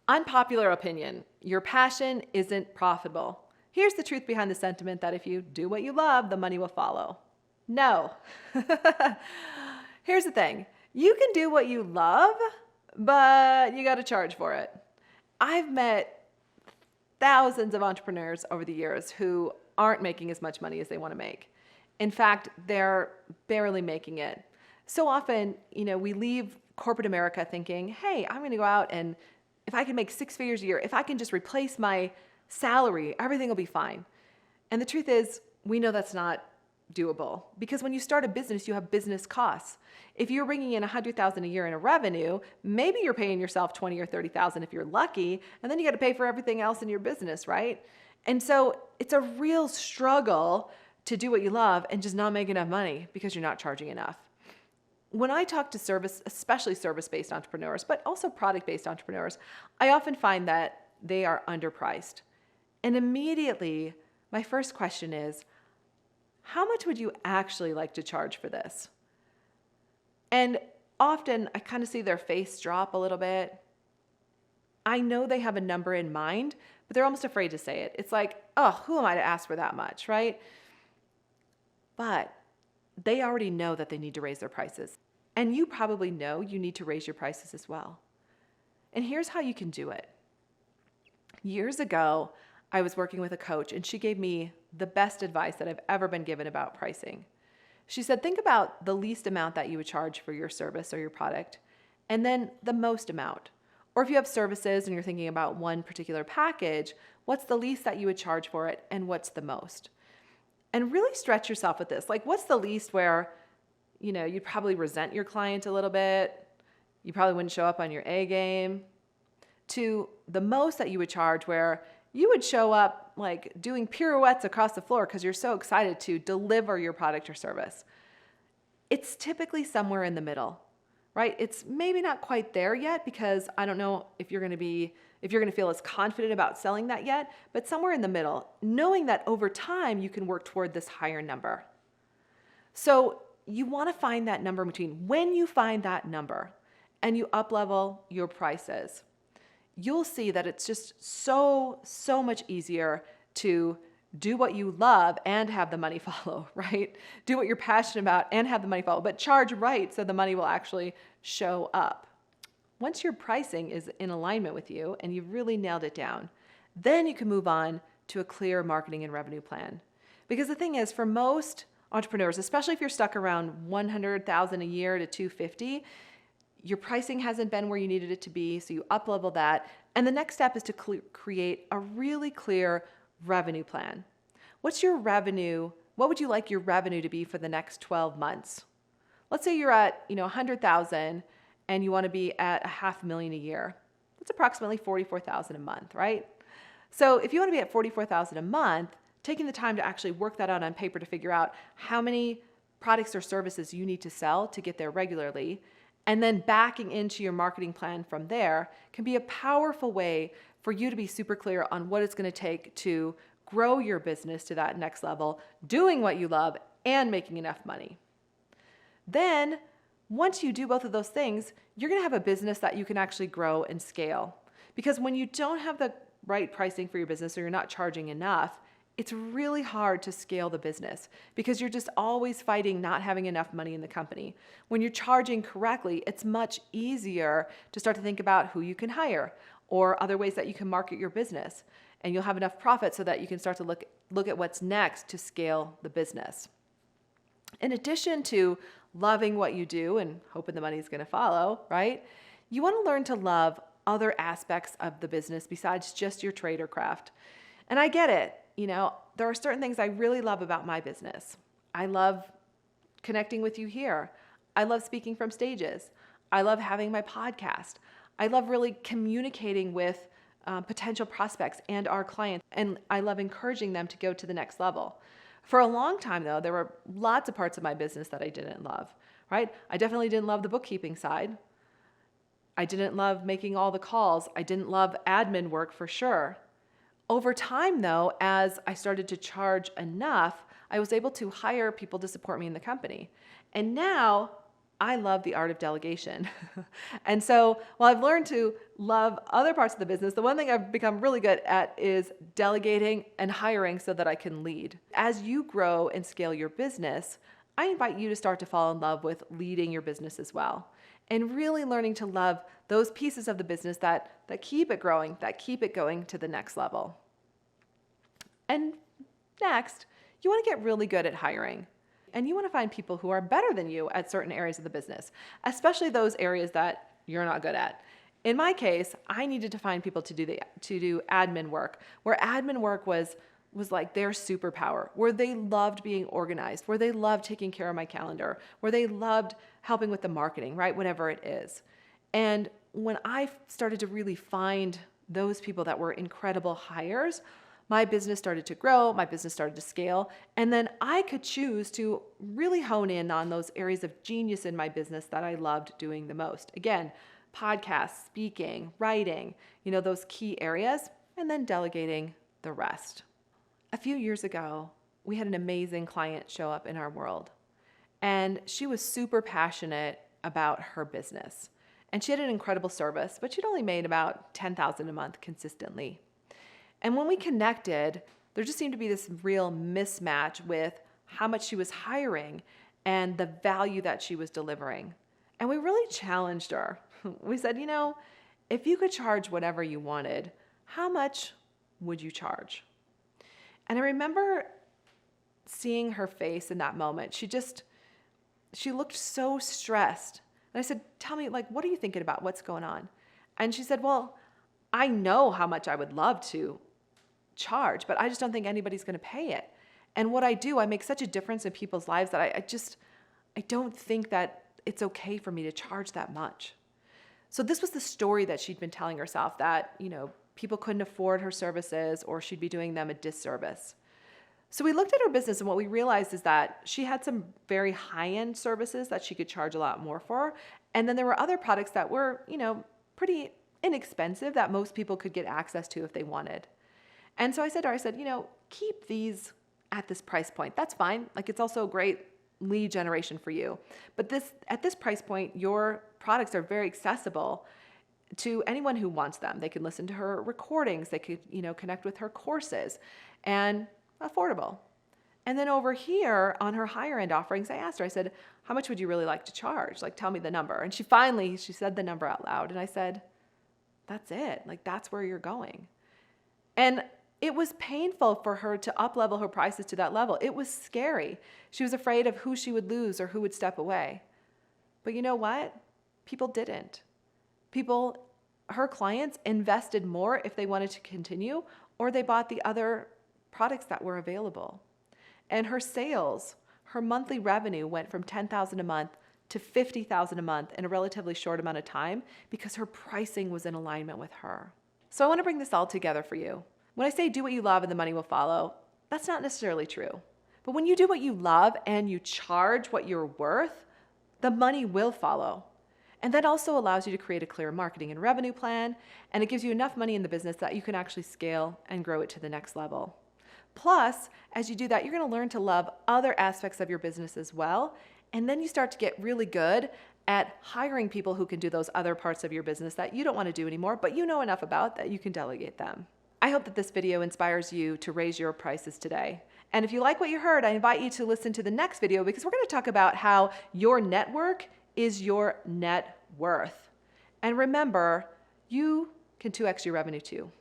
Unpopular opinion, your passion isn't profitable. Here's the truth behind the sentiment that if you do what you love, the money will follow. No. Here's the thing. You can do what you love, but you got to charge for it. I've met thousands of entrepreneurs over the years who aren't making as much money as they want to make. In fact, they're barely making it. So often, we leave corporate America thinking, hey, I'm going to go out and if I can make 6 figures a year, if I can just replace my salary, everything will be fine. And the truth is, we know that's not doable because when you start a business, you have business costs. If you're bringing in $100,000 a year in a revenue, maybe you're paying yourself $20,000 or $30,000 if you're lucky, and then you got to pay for everything else in your business, right? And so it's a real struggle to do what you love and just not make enough money because you're not charging enough. When I talk to especially service-based entrepreneurs, but also product-based entrepreneurs, I often find that they are underpriced. And immediately, my first question is, how much would you actually like to charge for this? And often, I kind of see their face drop a little bit. I know they have a number in mind, but they're almost afraid to say it. It's like, oh, who am I to ask for that much, right? But they already know that they need to raise their prices. And you probably know you need to raise your prices as well. And here's how you can do it. Years ago, I was working with a coach and she gave me the best advice that I've ever been given about pricing. She said, think about the least amount that you would charge for your service or your product, and then the most amount. Or if you have services and you're thinking about one particular package, what's the least that you would charge for it and what's the most? And really stretch yourself with this. Like, what's the least where, you'd probably resent your client a little bit. You probably wouldn't show up on your A game. To the most that you would charge where you would show up like doing pirouettes across the floor because you're so excited to deliver your product or service. It's typically somewhere in the middle, right? It's maybe not quite there yet because I don't know if you're going to feel as confident about selling that yet, but somewhere in the middle, knowing that over time you can work toward this higher number. So you want to find that number between when you find that number and you up-level your prices, you'll see that it's just so much easier to do what you love and have the money follow, right? Do what you're passionate about and have the money follow, but charge right so the money will actually show up. Once your pricing is in alignment with you and you've really nailed it down, then you can move on to a clear marketing and revenue plan. Because the thing is, for most entrepreneurs, especially if you're stuck around $100,000 a year to $250,000, your pricing hasn't been where you needed it to be, so you up-level that. And the next step is to create a really clear revenue plan. What's your revenue? What would you like your revenue to be for the next 12 months? Let's say you're at, 100,000 and you want to be at $500,000 a year. That's approximately $44,000 a month, right? So if you want to be at $44,000 a month, taking the time to actually work that out on paper to figure out how many products or services you need to sell to get there regularly, and then backing into your marketing plan from there can be a powerful way for you to be super clear on what it's going to take to grow your business to that next level, doing what you love and making enough money. Then, once you do both of those things, you're going to have a business that you can actually grow and scale. Because when you don't have the right pricing for your business or you're not charging enough, it's really hard to scale the business because you're just always fighting not having enough money in the company. When you're charging correctly, it's much easier to start to think about who you can hire or other ways that you can market your business. And you'll have enough profit so that you can start to look at what's next to scale the business. In addition to loving what you do and hoping the money is going to follow, right? You want to learn to love other aspects of the business besides just your trade or craft. And I get it. There are certain things I really love about my business. I love connecting with you here. I love speaking from stages. I love having my podcast. I love really communicating with potential prospects and our clients, and I love encouraging them to go to the next level. For a long time, though, there were lots of parts of my business that I didn't love, right? I definitely didn't love the bookkeeping side. I didn't love making all the calls. I didn't love admin work for sure. Over time, though, as I started to charge enough, I was able to hire people to support me in the company. And now I love the art of delegation. And so while I've learned to love other parts of the business, the one thing I've become really good at is delegating and hiring so that I can lead. As you grow and scale your business, I invite you to start to fall in love with leading your business as well, and really learning to love those pieces of the business that keep it growing, that keep it going to the next level. And next, you want to get really good at hiring. And you want to find people who are better than you at certain areas of the business, especially those areas that you're not good at. In my case, I needed to find people to do admin work, where admin work was like their superpower, where they loved being organized, where they loved taking care of my calendar, where they loved helping with the marketing, right? Whatever it is. And when I started to really find those people that were incredible hires, my business started to grow, my business started to scale, and then I could choose to really hone in on those areas of genius in my business that I loved doing the most. Again, podcasts, speaking, writing, those key areas, and then delegating the rest. A few years ago, we had an amazing client show up in our world, and she was super passionate about her business. And she had an incredible service, but she'd only made about $10,000 a month consistently. And when we connected, there just seemed to be this real mismatch with how much she was hiring and the value that she was delivering. And we really challenged her. We said, if you could charge whatever you wanted, how much would you charge? And I remember seeing her face in that moment. She looked so stressed. And I said, tell me, what are you thinking about? What's going on? And she said, well, I know how much I would love to charge, but I just don't think anybody's going to pay it. And what I do, I make such a difference in people's lives that I don't think that it's okay for me to charge that much. So this was the story that she'd been telling herself, that, people couldn't afford her services or she'd be doing them a disservice. So we looked at her business, and what we realized is that she had some very high-end services that she could charge a lot more for. And then there were other products that were, pretty inexpensive that most people could get access to if they wanted. And so I said to her, keep these at this price point. That's fine. It's also a great lead generation for you. But at this price point, your products are very accessible to anyone who wants them. They can listen to her recordings. They could, connect with her courses, and affordable. And then over here on her higher end offerings, I asked her, I said, how much would you really like to charge? Tell me the number. And she said the number out loud. And I said, that's it. That's where you're going. And it was painful for her to up-level her prices to that level. It was scary. She was afraid of who she would lose or who would step away. But you know what? People didn't. Her clients invested more if they wanted to continue, or they bought the other products that were available. And her sales, her monthly revenue went from $10,000 a month to $50,000 a month in a relatively short amount of time because her pricing was in alignment with her. So I want to bring this all together for you. When I say do what you love and the money will follow, that's not necessarily true. But when you do what you love and you charge what you're worth, the money will follow. And that also allows you to create a clear marketing and revenue plan, and it gives you enough money in the business that you can actually scale and grow it to the next level. Plus, as you do that, you're going to learn to love other aspects of your business as well, and then you start to get really good at hiring people who can do those other parts of your business that you don't want to do anymore, but you know enough about that you can delegate them. I hope that this video inspires you to raise your prices today. And if you like what you heard, I invite you to listen to the next video, because we're going to talk about how your network is your net worth. And remember, you can 2x your revenue too.